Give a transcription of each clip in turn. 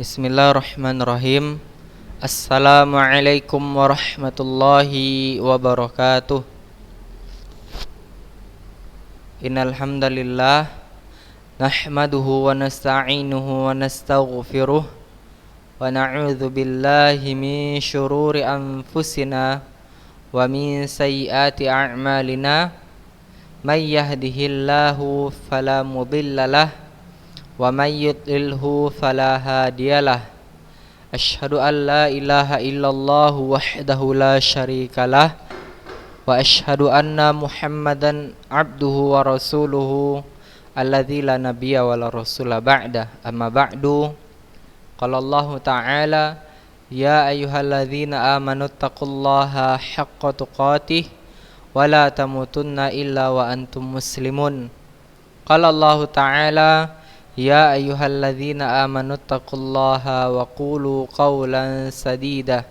Bismillahirrahmanirrahim. Assalamualaikum warahmatullahi wabarakatuh. Innal hamdalillah nahmaduhu wa nasta'inuhu wa nastaghfiruh wa na'udzu billahi min syururi anfusina wa min sayyiati a'malina. May yahdihillahu fala mudhillalah wa may yudlilhu fala hadiyalah. Asyhadu an la ilaha illallah wahdahu la syarikalah wa asyhadu anna Muhammadan abduhu wa rasuluhu alladzi la nabiyya wa la rasula ba'da. Amma ba'du. Qala Allah ta'ala ya ayyuhalladzina amanu taqullaha haqqa tuqatih wa la tamutunna illa wa antum muslimun. Qala Allah ta'ala ya ayyuhalladzina amanu taqullaha wa qulu qawlan sadida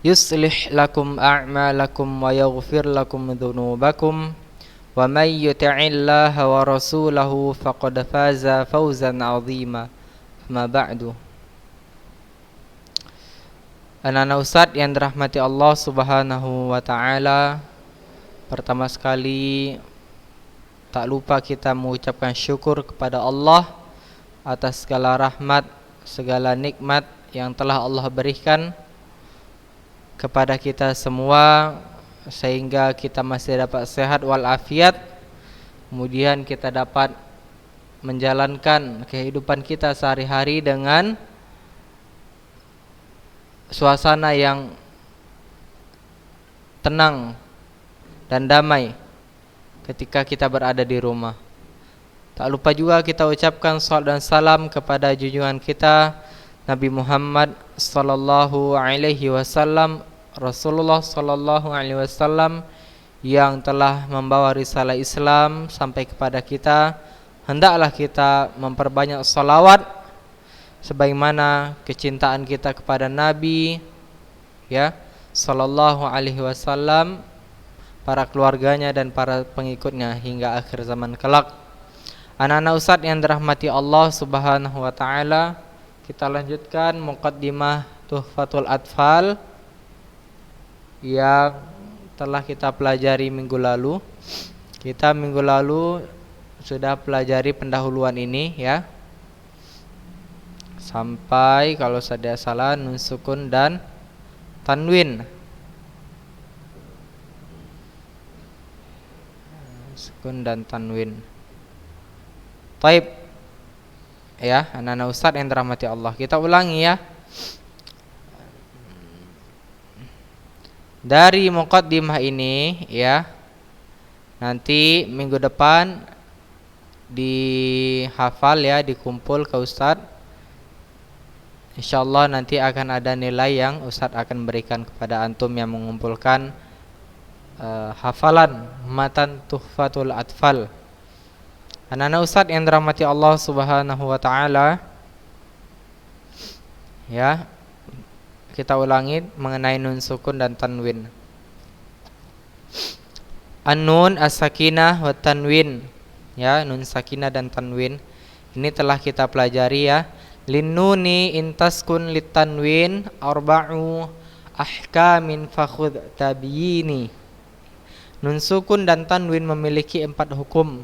yuslih lakum a'malakum wa yaghfir lakum dhunubakum wa may yuti'illaha wa rasulahu faqad faza fawzan 'azima. Amma ba'du. Anak-anak Ustadz yang dirahmati Allah Subhanahu wa taala, pertama sekali tak lupa kita mengucapkan syukur kepada Allah atas segala rahmat, segala nikmat yang telah Allah berikan kepada kita semua, sehingga kita masih dapat sehat walafiat, kemudian kita dapat menjalankan kehidupan kita sehari-hari dengan suasana yang tenang dan damai ketika kita berada di rumah. Tak lupa juga kita ucapkan salawat dan salam kepada junjungan kita Nabi Muhammad sallallahu alaihi wasallam, Rasulullah sallallahu alaihi wasallam, yang telah membawa risalah Islam sampai kepada kita. Hendaklah kita memperbanyak salawat sebagaimana kecintaan kita kepada Nabi, ya, sallallahu alaihi wasallam, para keluarganya dan para pengikutnya hingga akhir zaman kelak. Anak-anak Ustadz yang dirahmati Allah Subhanahu wa taala, kita lanjutkan muqaddimah Tuhfatul Atfal yang telah kita pelajari minggu lalu. Kita minggu lalu sudah pelajari pendahuluan ini, ya, sampai kalau saya salah nun sukun dan tanwin. Sukun dan tanwin. Taib. Ya, anak-anak Ustadz yang dirahmati Allah, kita ulangi ya. Dari muqaddimah ini ya, nanti minggu depan dihafal ya, dikumpul ke Ustadz. Insyaallah nanti akan ada nilai yang Ustadz akan berikan kepada antum yang mengumpulkan hafalan matan Tuhfatul Atfal. Anak-anak Ustadz yang dirahmati Allah Subhanahu wa taala, ya, kita ulangi mengenai nun sukun dan tanwin. An-nun as-sakinah wa tanwin, ya, nun sakinah dan tanwin ini telah kita pelajari ya. Lin-nuni intaskun lit-tanwin arba'u ahkamin fakhudh tabyini. Nun sukun dan tanwin memiliki 4 hukum,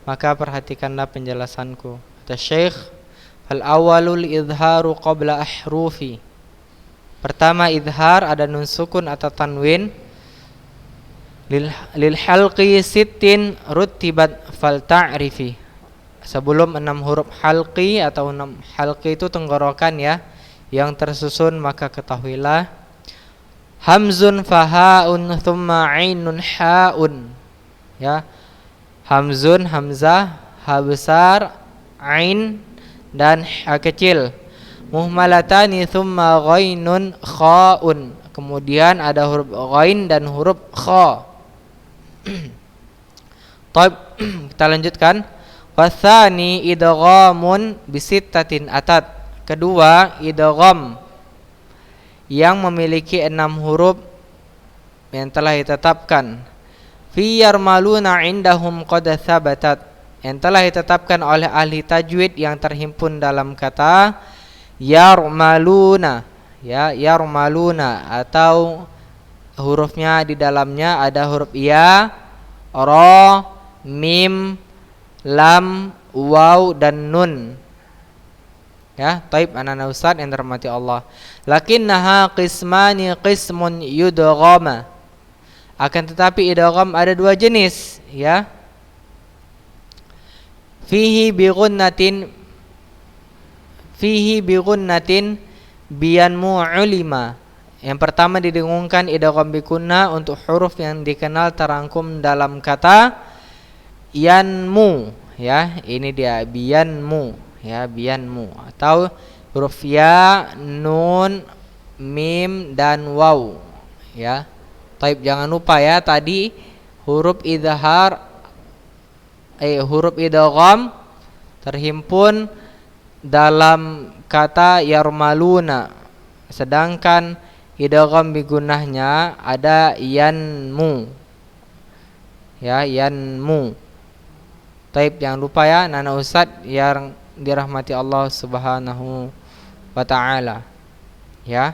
maka perhatikanlah penjelasanku. Kata Syekh, fal awwalul idharu qabla ahrufi. Pertama idhar, ada nun sukun atau tanwin. Lil halqi sittin rutibat fal ta'rifi. Sebelum 6 huruf halqi atau 6 halqi itu tenggorokan ya, yang tersusun, maka ketahuilah hamzun fahaun thumma ainun haun, ya, hamzun hamzah, ha besar, ain dan ha kecil, muhmalatani thumma ghainun khaun, kemudian ada huruf ghain dan huruf kha. Taib, kita lanjutkan. Wathani idghamun bisittatin atat. Kedua idgham yang memiliki 6 huruf yang telah ditetapkan. Fi yarmaluna indahum qad thabatat, yang telah ditetapkan oleh ahli tajwid yang terhimpun dalam kata yarmaluna, ya, yarmaluna, atau hurufnya di dalamnya ada huruf ya, ra, mim, lam, waw dan nun. Ya, taib anak-anak ustaz yang dirahmati Allah. Lakinnaha qismani qismun yudghama. Akan tetapi idgham ada dua jenis, ya. Fihi bi gunnatin biyanmu ulima. Yang pertama didengungkan idgham bi gunnah untuk huruf yang dikenal terangkum dalam kata yanmu, ya. Ini dia biyanmu, ya, biyanmu, atau huruf ya, nun, mim dan waw, ya. Taib, jangan lupa ya tadi huruf idhar huruf idgham terhimpun dalam kata yarmaluna, sedangkan idgham bi gunnahnya ada yanmu, ya, yanmu. Taib, jangan lupa ya anak ustaz yang dirahmati Allah Subhanahu wa taala, ya.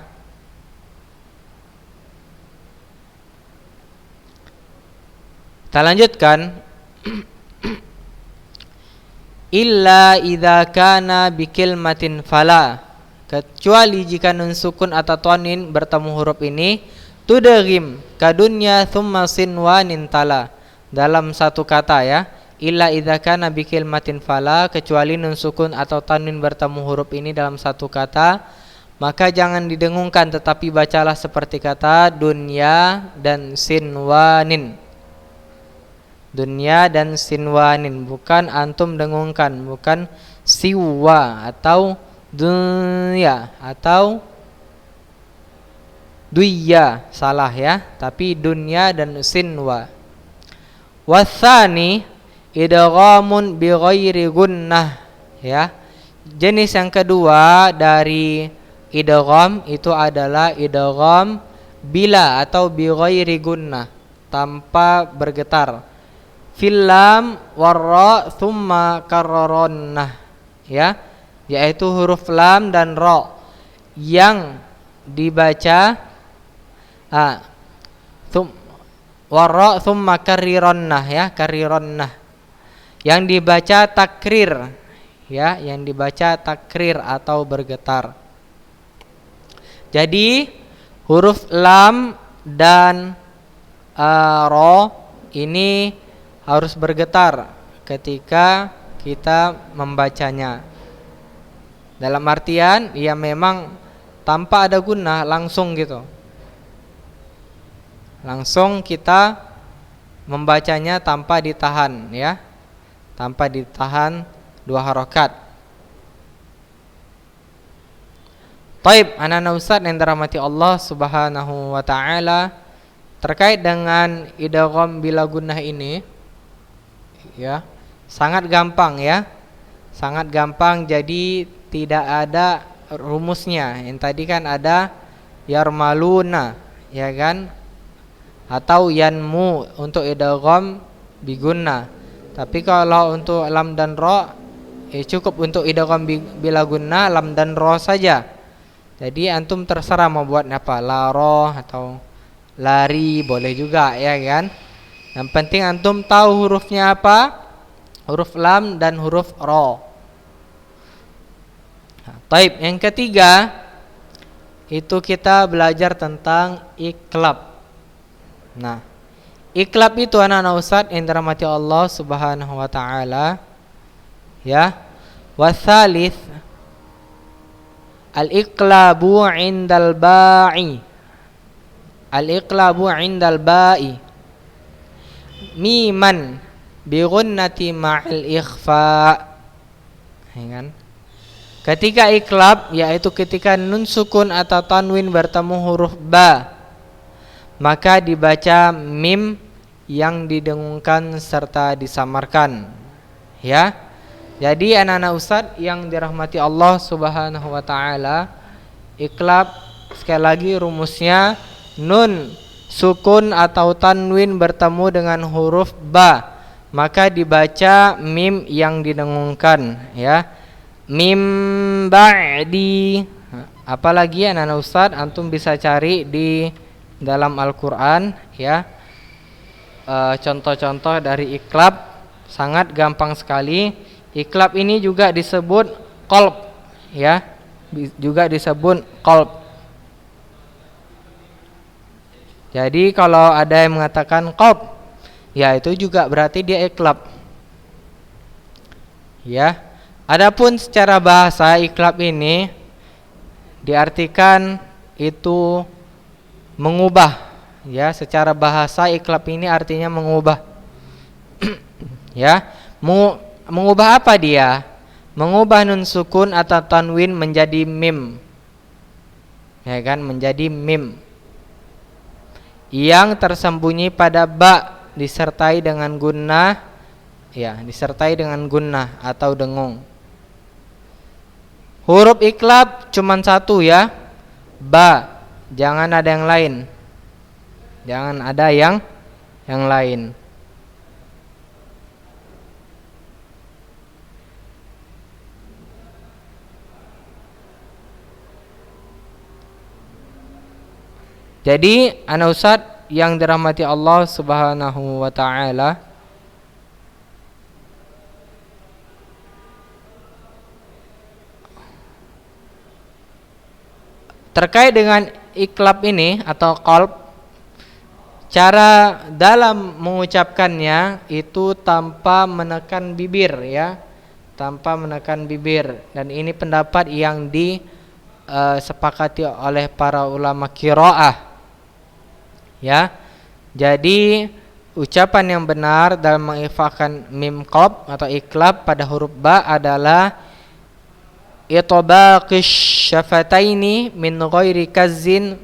Kita lanjutkan. Illa idza kana bi kilmatin fala, kecuali jika nun sukun atau tanwin bertemu huruf ini, tudghim kadunya thumma sinwanin tala, dalam satu kata, ya. Illa idza kana bi kilmatin fala, kecuali nun sukun atau tanwin bertemu huruf ini dalam satu kata, maka jangan didengungkan tetapi bacalah seperti kata dunya dan sinwanin. Dunya dan sinwanin, bukan antum dengungkan, bukan siwa atau dunya atau duya, salah ya, tapi dunya dan sinwa. Watsani idghamun bi ghairi gunnah, ya. Jenis yang kedua dari idgham itu adalah idgham bila atau bi ghairi gunnah, tanpa bergetar. Fil lam warra thumma karrarannah, ya, yaitu huruf lam dan ra yang dibaca warra thumma karrirannah, ya, karrirannah, yang dibaca takrir, ya, yang dibaca takrir atau bergetar. Jadi huruf lam dan ra ini harus bergetar ketika kita membacanya. Dalam artian ya memang tanpa ada gunnah, langsung gitu. Langsung kita membacanya tanpa ditahan, ya. Tanpa ditahan dua harokat. Taib, anak-anak ustaz yang dirahmati Allah Subhanahu wa taala, terkait dengan idgham bila gunnah ini, ya, sangat gampang, ya, sangat gampang. Jadi tidak ada rumusnya. Yang tadi kan ada yarmaluna, ya kan, atau yanmu untuk idgham bi gunnah. Tapi kalau untuk lam dan ra, cukup untuk idgham bila gunnah lam dan ra saja. Jadi antum terserah mau buat apa, laro atau lari boleh juga, ya kan. Yang penting antum tahu hurufnya apa, huruf lam dan huruf ra. Taib, yang ketiga itu kita belajar tentang iklab. Nah, iklab itu anak-anak ustaz yang dirahmati Allah Subhanahu wa taala, ya. Wasalits al-iqlabu 'indal ba'i. Al-iqlabu 'indal ba'i miman bi gunnati ma'al ikhfa, ya kan? Ketika iklab, yaitu ketika nun sukun atau tanwin bertemu huruf ba, maka dibaca mim yang didengungkan serta disamarkan, ya. Jadi anak-anak ustaz yang dirahmati Allah Subhanahu wa taala, iklab sekali lagi rumusnya nun sukun atau tanwin bertemu dengan huruf ba, maka dibaca mim yang didengungkan, ya. Mim ba'di. Apalagi anak-anak Ustaz, antum bisa cari di dalam Al-Qur'an ya. Contoh-contoh dari iklab sangat gampang sekali. Iklab ini juga disebut qalb ya. Juga disebut qalb. Jadi kalau ada yang mengatakan qalb, ya itu juga berarti dia iklab. Ya. Adapun secara bahasa iklab ini diartikan itu mengubah. Ya, secara bahasa iklab ini artinya mengubah. Ya, mengubah apa dia? Mengubah nun sukun atau tanwin menjadi mim. Ya kan, menjadi mim. Yang tersembunyi pada ba disertai dengan gunnah, ya, disertai dengan gunnah atau dengung. Huruf iklab cuman satu ya, ba, jangan ada yang lain. Jangan ada yang lain. Jadi anak Ustaz yang dirahmati Allah Subhanahu wa taala, terkait dengan iklab ini atau qalb, cara dalam mengucapkannya itu tanpa menekan bibir ya, tanpa menekan bibir, dan ini pendapat yang disepakati oleh para ulama qiraah ya. Jadi ucapan yang benar dalam mengikhfakan mim qalb atau iklab pada huruf ba adalah itbaqish syafataini min ghairi kazzin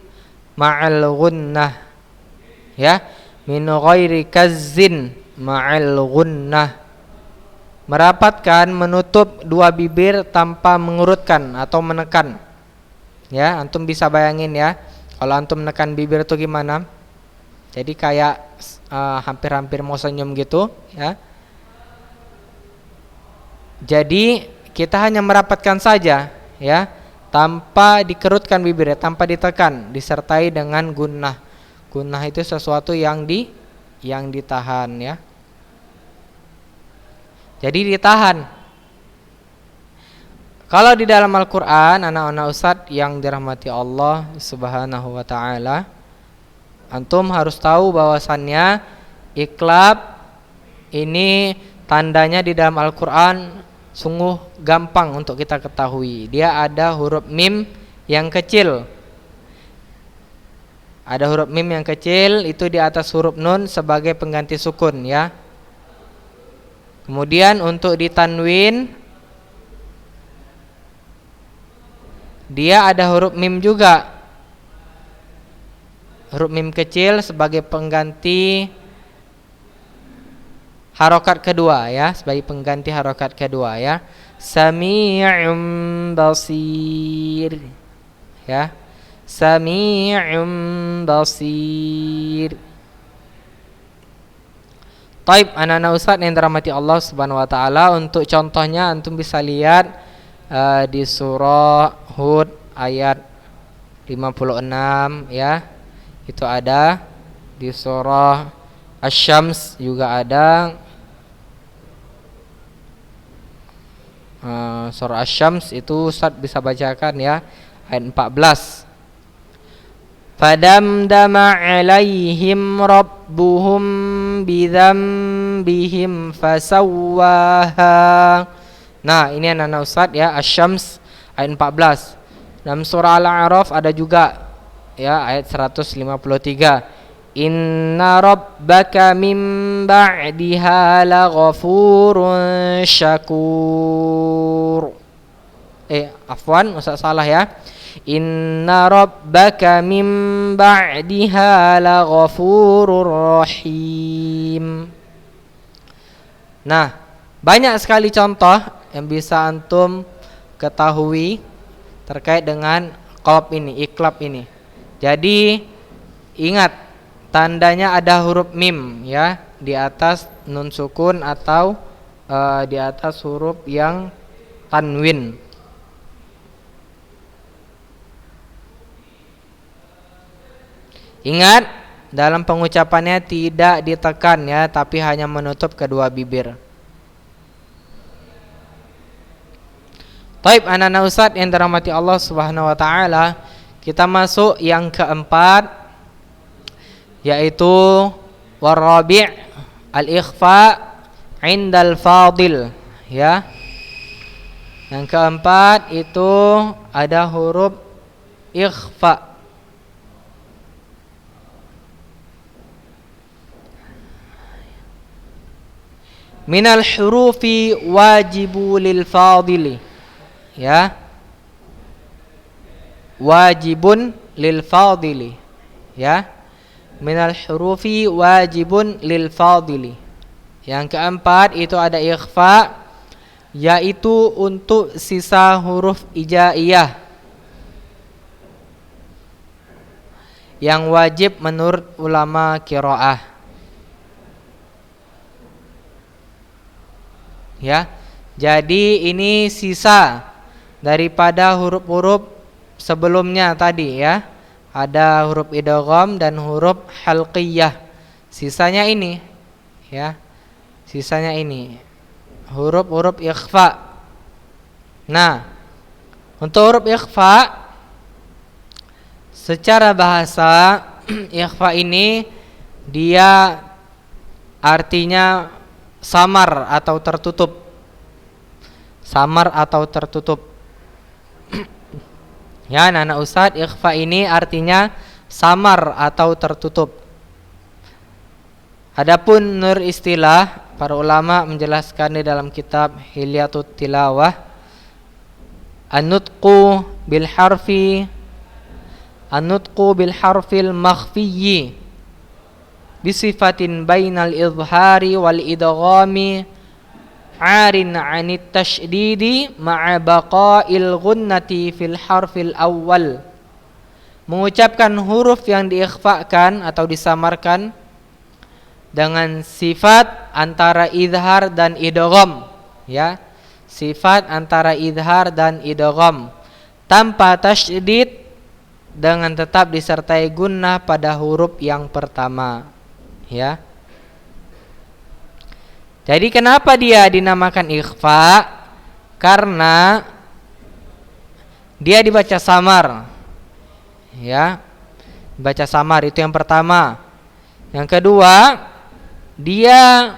ma'al gunnah ya, min ghairi kazzin ma'al gunnah, merapatkan menutup dua bibir tanpa mengurutkan atau menekan ya. Antum bisa bayangin ya, kalau antum menekan bibir itu gimana, jadi kayak hampir-hampir mau senyum gitu ya. Jadi kita hanya merapatkan saja ya, tanpa dikerutkan bibirnya, tanpa ditekan, disertai dengan gunnah. Gunnah itu sesuatu yang ditahan ya. Jadi ditahan. Kalau di dalam Al-Qur'an, anak-anak Ustadz yang dirahmati Allah Subhanahu wa taala, antum harus tahu bahwasannya iklab ini tandanya di dalam Al-Qur'an sungguh gampang untuk kita ketahui. Dia ada huruf mim yang kecil. Ada huruf mim yang kecil itu di atas huruf nun sebagai pengganti sukun ya. Kemudian untuk di tanwin dia ada huruf mim juga. Huruf mim kecil sebagai pengganti harokat kedua ya, sebagai pengganti harokat kedua ya. Sami'un basir ya. Sami'un basir. Taib, anak-anak Ustaz yang dirahmati Allah Subhanahu wa taala, untuk contohnya antum bisa lihat di surah Hud ayat 56 ya. Itu ada di surah Asy-Syams juga ada. Surah Asy-Syams itu Ustaz bisa bacakan ya, ayat 14. Fadamdama alaihim rabbuhum bidzambihim fasawwaha. Nah, ini anak-anak Ustaz ya, Asy-Syams ayat 14. Dalam surah Al-A'raf ada juga ya, ayat 153. Inna rabbaka min ba'diha laghafurun syakur. Afwan, Ustaz salah ya. Inna rabbaka min ba'diha laghafurur rahim. Nah, banyak sekali contoh yang bisa antum ketahui terkait dengan qalb ini, iklab ini. Jadi ingat, tandanya ada huruf mim ya di atas nun sukun atau di atas huruf yang tanwin. Ingat, dalam pengucapannya tidak ditekan ya, tapi hanya menutup kedua bibir. Taib anak-anak Ustadz yang dirahmati Allah Subhanahu wa taala, kita masuk yang keempat, yaitu warabi' al-ikhfa 'indal fadil ya. Yang keempat itu ada huruf ikhfa. Minal hurufi wajibu lil fadili ya, wajibun lil fadili ya, minal hurufi wajibun lil fadili. Yang keempat itu ada ikhfa, yaitu untuk sisa huruf ijaiyah yang wajib menurut ulama qiraah ya. Jadi ini sisa daripada huruf-huruf sebelumnya tadi ya. Ada huruf idgham dan huruf halqiyah. Sisanya ini ya. Sisanya ini huruf-huruf ikhfa. Nah, untuk huruf ikhfa secara bahasa ikhfa ini dia artinya samar atau tertutup. Samar atau tertutup. Ya, anak Ustadz, ikhfa ini artinya samar atau tertutup. Adapun nur istilah, para ulama menjelaskan di dalam kitab Hilyatut Tilawah, an-nutqu bil harfil makhfiyyi bisifatin bainal izhari wal idghami arin 'anit tasydidi ma'a baqa'il ghunnati fil harfil awwal. Mengucapkan huruf yang diikhfakan atau disamarkan dengan sifat antara izhar dan idgham ya. Sifat antara izhar dan idgham tanpa tasydid, dengan tetap disertai gunnah pada huruf yang pertama ya. Jadi kenapa dia dinamakan ikhfa? Karena dia dibaca samar ya. Dibaca samar itu yang pertama. Yang kedua, dia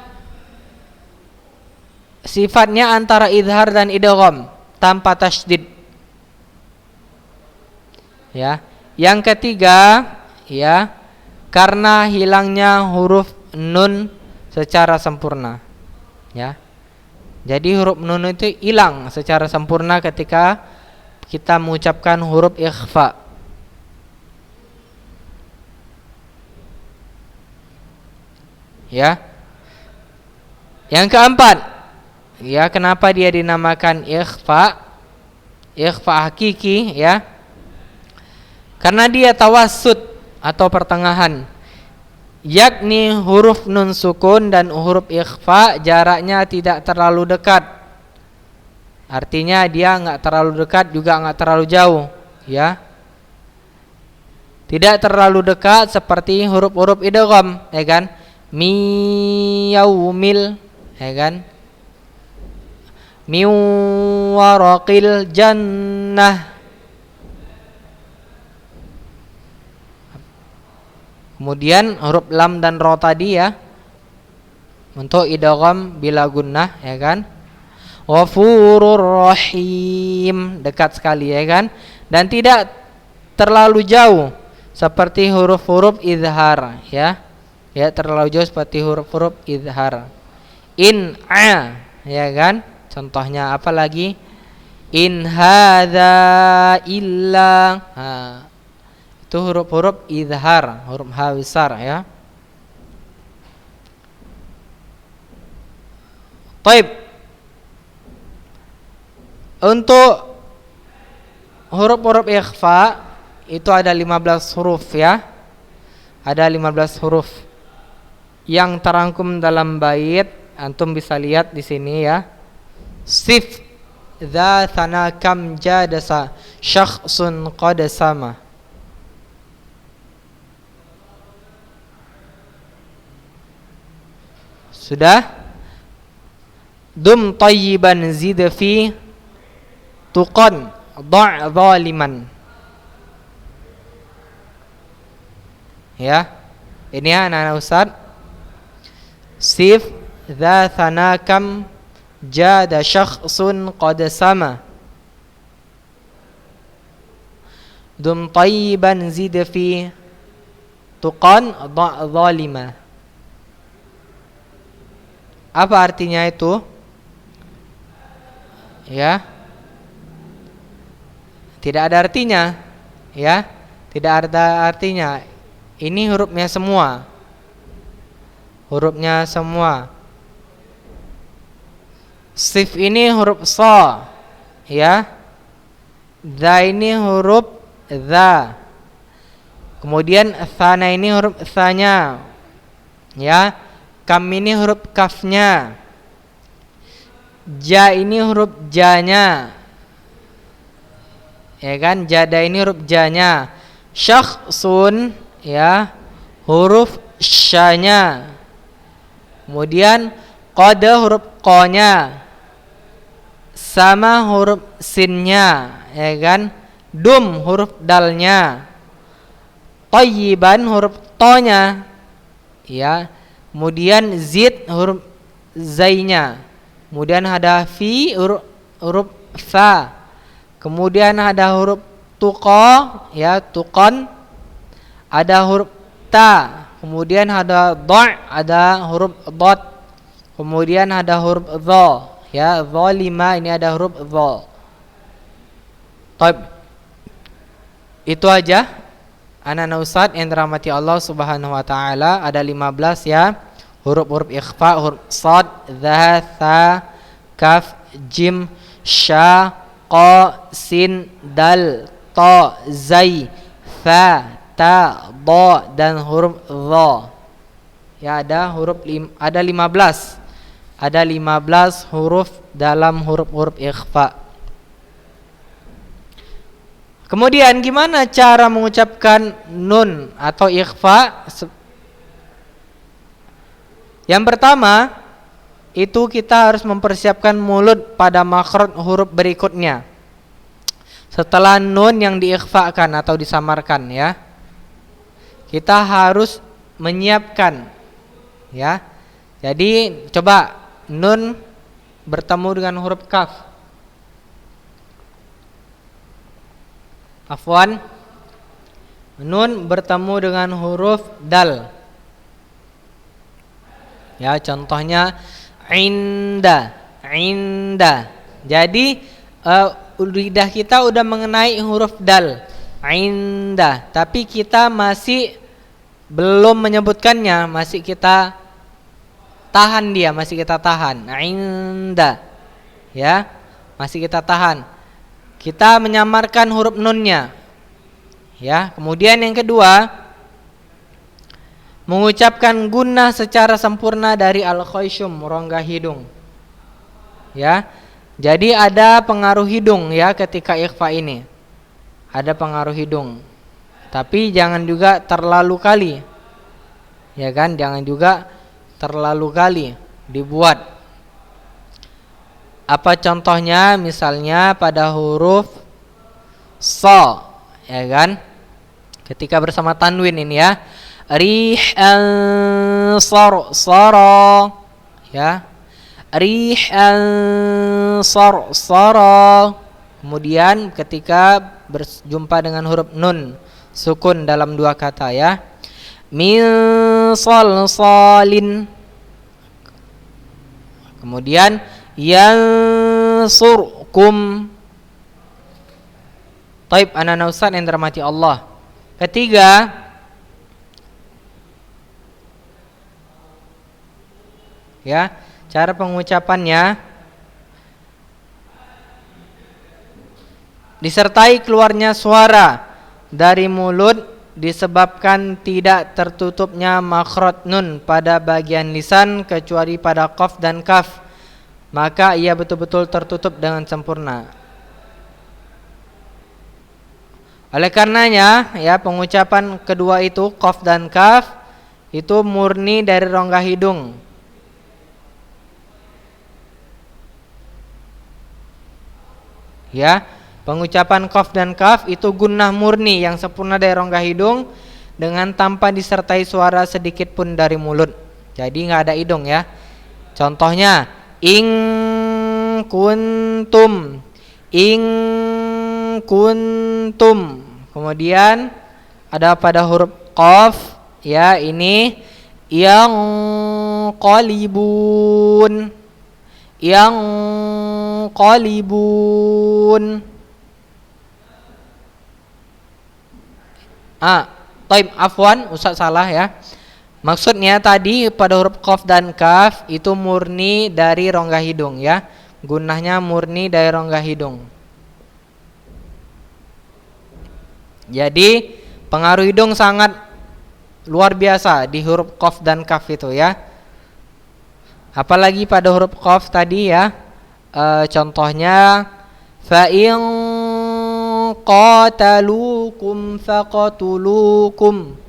sifatnya antara izhar dan idgham tanpa tasydid ya. Yang ketiga ya, karena hilangnya huruf nun secara sempurna ya. Jadi huruf nun itu hilang secara sempurna ketika kita mengucapkan huruf ikhfa ya. Yang keempat ya, kenapa dia dinamakan ikhfa? Ikhfa hakiki ya, karena dia tawassut atau pertengahan, yakni huruf nun sukun dan huruf ikhfa jaraknya tidak terlalu dekat. Artinya dia enggak terlalu dekat juga enggak terlalu jauh ya. Tidak terlalu dekat seperti huruf-huruf idgham ya kan. Mi yaumil ya kan. Mi waraqil jannah. Kemudian huruf lam dan ro tadi ya, untuk idgham bila gunnah ya kan. Ghafurur rahim, dekat sekali ya kan. Dan tidak terlalu jauh seperti huruf-huruf izhar ya. Ya, terlalu jauh seperti huruf-huruf izhar. In a ya kan. Contohnya apa lagi? In hadza illa. Itu huruf-huruf izhar, huruf ha besar ya. Baik. Untuk huruf-huruf ikhfa itu ada 15 huruf ya. Ada 15 huruf yang terangkum dalam bait. Antum bisa lihat di sini ya. Sif dha thana kam jadasa syakhsun qad sama. Sudah? Dum tayyiban zid fi tuqan da' zaliman. Ya. Ini ya anak-anak Ustaz. Sif dha thana kam jada syakhsun qad sama. Dum tayyiban zid fi tuqan da' zalima. Apa artinya itu? Ya. Tidak ada artinya. Ya. Tidak ada artinya. Ini hurufnya semua. Hurufnya semua. Sif ini huruf sa. Ya. Dha ini huruf dha. Kemudian thana ini huruf thanya. Ya. Kam ini huruf kafnya. Ja ini huruf janya. Ya kan? Jada ini huruf janya. Syakhsun ya huruf syanya. Kemudian qada huruf qanya. Sama huruf sinnya, ya kan? Dum huruf dalnya. Tayyiban huruf tonya. Ya. Kemudian zid huruf zainya. Kemudian ada fi huruf fa. Kemudian ada huruf tuqa ya tuqan. Ada huruf ta. Kemudian ada dha, ada huruf dad. Kemudian ada huruf dha ya zalima, ini ada huruf dha. Baik. Itu aja anak-anak Ustaz yang dirahmati Allah Subhanahu wa taala. Ada 15 ya. Huruf-huruf ikhfa, huruf sad, dha, tha, kaf, jim, sha, qa, sin, dal, ta, zai, fa, ta, da dan huruf dha. Ya ada ada 15. Ada 15 huruf dalam huruf-huruf ikhfa. Kemudian gimana cara mengucapkan nun atau ikhfa? Yang pertama itu kita harus mempersiapkan mulut pada makhraj huruf berikutnya. Setelah nun yang diikhfakan atau disamarkan ya. Kita harus menyiapkan ya. Jadi coba nun bertemu dengan huruf kaf. Afwan. Nun bertemu dengan huruf dal. Ya, contohnya inda. Jadi lidah kita udah mengenai huruf dal. Inda, tapi kita masih belum menyebutkannya, masih kita tahan dia, masih kita tahan. Inda. Ya, masih kita tahan. Kita menyamarkan huruf nunnya. Ya, kemudian yang kedua, mengucapkan gunnah secara sempurna dari al-khayshum, rongga hidung. Ya. Jadi ada pengaruh hidung ya ketika ikhfa ini. Ada pengaruh hidung. Tapi jangan juga terlalu kali. Ya kan? Jangan juga terlalu kali dibuat. Apa contohnya? Misalnya pada huruf sa, ya kan? Ketika bersama tanwin ini ya. Rihan sara ya. Rihan sara. Kemudian ketika berjumpa dengan huruf nun sukun dalam dua kata ya. Min salsalin. Kemudian yansurkum. Taib anak-anak Ustaz yang dirahmati Allah. Ketiga, ya, cara pengucapannya disertai keluarnya suara dari mulut disebabkan tidak tertutupnya makhraj nun pada bagian lisan kecuali pada qaf dan kaf. maka ia betul-betul tertutup dengan sempurna. Oleh karenanya ya, pengucapan kedua itu qaf dan kaf itu murni dari rongga hidung. Ya, pengucapan qaf dan kaf itu gunnah murni yang sempurna dari rongga hidung dengan tanpa disertai suara sedikit pun dari mulut. Jadi nggak ada hidung ya. Contohnya ing kuntum, ing kuntum. Kemudian ada pada huruf qaf ya, ini yang qalibun, yang qalibun. Taib, afwan, Ustaz salah ya. Maksudnya tadi pada huruf qaf dan kaf itu murni dari rongga hidung ya. Gunnahnya murni dari rongga hidung. Jadi pengaruh hidung sangat luar biasa di huruf qaf dan kaf itu ya. Apalagi pada huruf qaf tadi ya. Contohnya fa in qataluukum faqatuluukum.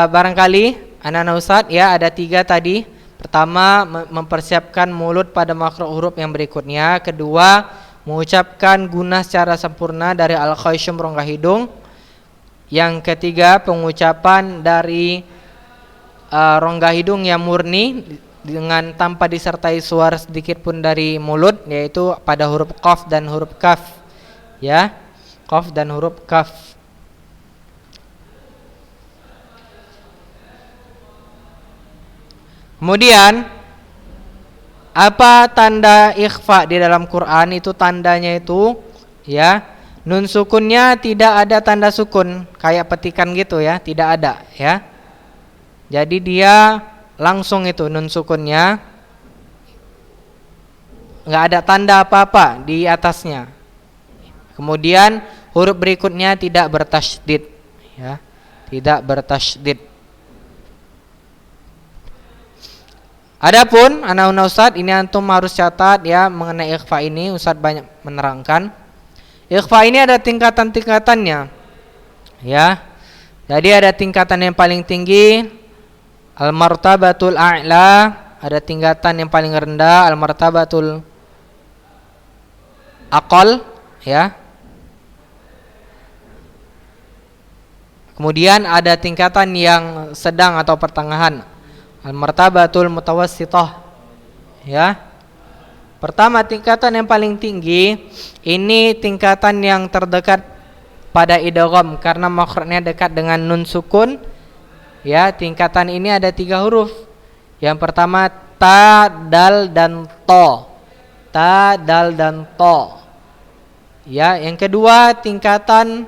Barangkali anak-anak Ustadz ya, ada 3 tadi. Pertama, mempersiapkan mulut pada makhraj huruf yang berikutnya. Kedua, mengucapkan gunnah secara sempurna dari al-khayshum rongga hidung. Yang ketiga, pengucapan dari rongga hidung yang murni dengan tanpa disertai suara sedikit pun dari mulut, yaitu pada huruf qaf dan huruf kaf ya, qaf dan huruf kaf. Kemudian apa tanda ikhfa di dalam Quran itu? Tandanya itu ya, nun sukunnya tidak ada tanda sukun kayak petikan gitu ya, tidak ada ya. Jadi dia langsung itu nun sukunnya, nggak ada tanda apa-apa di atasnya. Kemudian huruf berikutnya tidak bertasydid ya, tidak bertasydid. Adapun anak-anak Ustadz, ini antum harus catat ya mengenai ikhfa ini. Ustadz banyak menerangkan. Ikhfa ini ada tingkatan-tingkatannya ya. Jadi ada tingkatan yang paling tinggi, al-martabatul a'la, ada tingkatan yang paling rendah, al-martabatul aqal ya. Kemudian ada tingkatan yang sedang atau pertengahan, al-martabatul mutawassithah ya. Pertama, tingkatan yang paling tinggi ini tingkatan yang terdekat pada idgham karena makhrajnya dekat dengan nun sukun ya. Tingkatan ini ada 3 huruf. Yang pertama ta, dal dan to. Ta, dal dan to ya. Yang kedua, tingkatan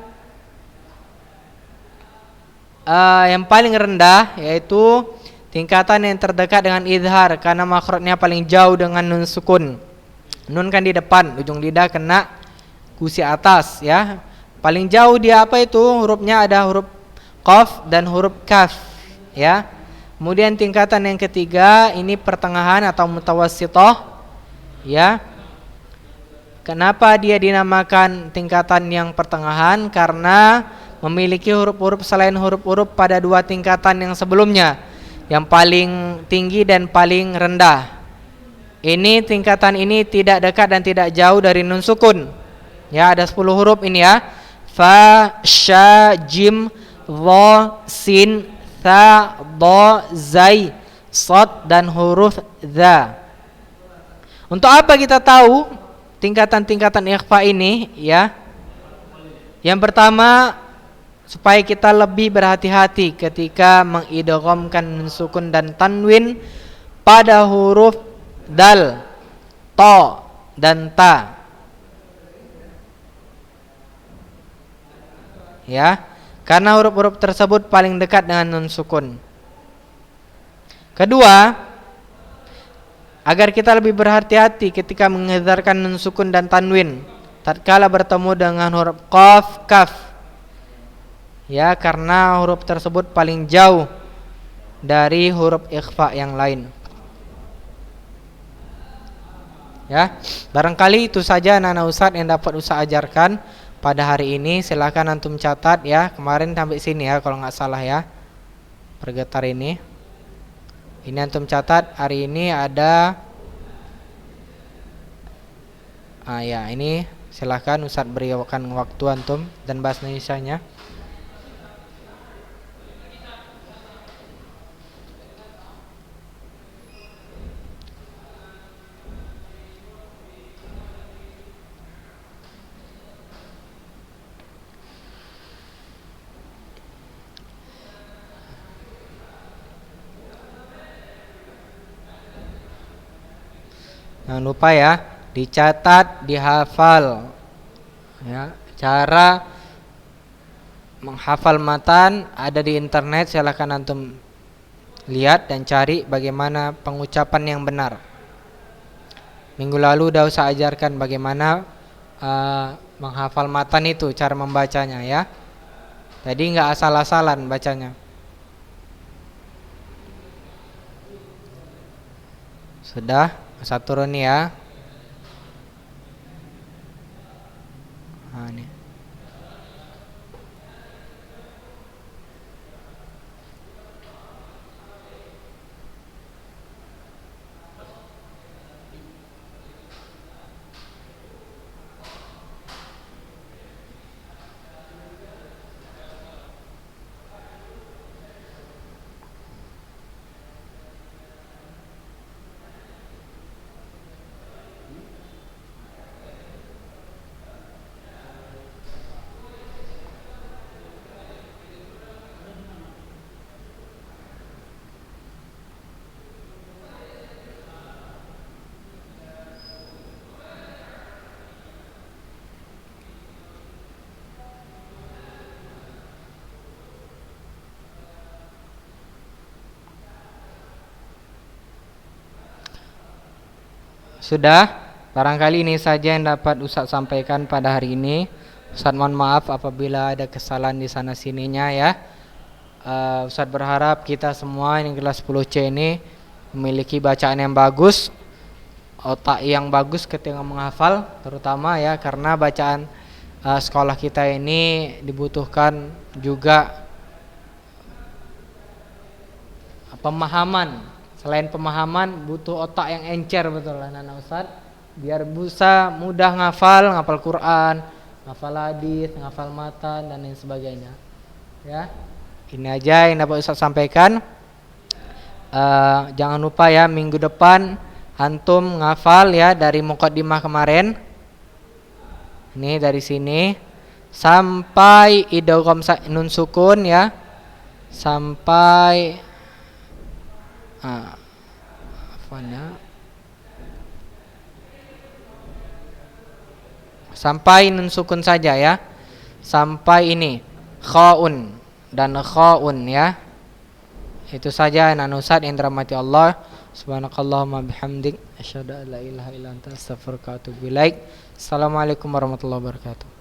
yang paling rendah yaitu tingkatan yang terdekat dengan idhar karena makhrajnya paling jauh dengan nun sukun. Nun kan di depan, ujung lidah kena gusi atas ya. Paling jauh dia apa itu? Hurufnya ada huruf qaf dan huruf kaf ya. Kemudian tingkatan yang ketiga ini pertengahan atau mutawassithah ya. Kenapa dia dinamakan tingkatan yang pertengahan? Karena memiliki huruf-huruf selain huruf-huruf pada 2 tingkatan yang sebelumnya, yang paling tinggi dan paling rendah. Ini tingkatan ini tidak dekat dan tidak jauh dari nun sukun ya. Ada 10 huruf ini ya, fa, sha, jim, dha, sin, tha, dha, zai, shad dan huruf dha. Untuk apa kita tahu tingkatan-tingkatan ikhfa ini ya? Yang pertama, supaya kita lebih berhati-hati ketika mengidghamkan nun sukun dan tanwin pada huruf dal, to dan ta ya, karena huruf-huruf tersebut paling dekat dengan nun sukun. Kedua, agar kita lebih berhati-hati ketika mengizharkan nun sukun dan tanwin tatkala bertemu dengan huruf qaf, kaf. Ya, karena huruf tersebut paling jauh dari huruf ikhfa yang lain. Ya, barangkali itu saja anak-anak Ustadz yang dapat Ustadz ajarkan pada hari ini. Silahkan antum catat ya, kemarin sampai sini ya kalau nggak salah ya, pergetar ini. Ini antum catat, hari ini ada ya ini silahkan Ustadz berikan waktu antum dan bahasa Indonesianya. Jangan lupa ya, dicatat, dihafal. Ya, cara menghafal matan ada di internet, silahkan antum lihat dan cari bagaimana pengucapan yang benar. Minggu lalu udah saya ajarkan bagaimana menghafal matan itu, cara membacanya ya. Jadi nggak asal-asalan bacanya. Sudah, saya turun ya. Nah, ini. Sudah, barangkali ini saja yang dapat Ustadz sampaikan pada hari ini. Ustadz mohon maaf apabila ada kesalahan di sana sininya ya. Ustadz berharap kita semua yang kelas 10C ini memiliki bacaan yang bagus, otak yang bagus ketika menghafal, terutama ya karena bacaan sekolah kita ini dibutuhkan juga pemahaman. Selain pemahaman, butuh otak yang encer betul anak-anak Ustadz, biar bisa mudah ngafal Quran, ngafal hadis, ngafal matan dan lain sebagainya. Ya, ini aja yang dapat Ustadz sampaikan. Jangan lupa ya, minggu depan antum ngafal ya dari muqaddimah kemarin. Ini dari sini sampai idgham nun sukun ya, sampai sampai nun sukun saja ya, sampai ini khaun dan khaun ya. Itu saja anak Ustadz yang dirahmati Allah. Subhanakallahumma bihamdik asyhadu an la ilaha illa anta astaghfiruka wa atubu ilaik. Assalamualaikum warahmatullahi wabarakatuh.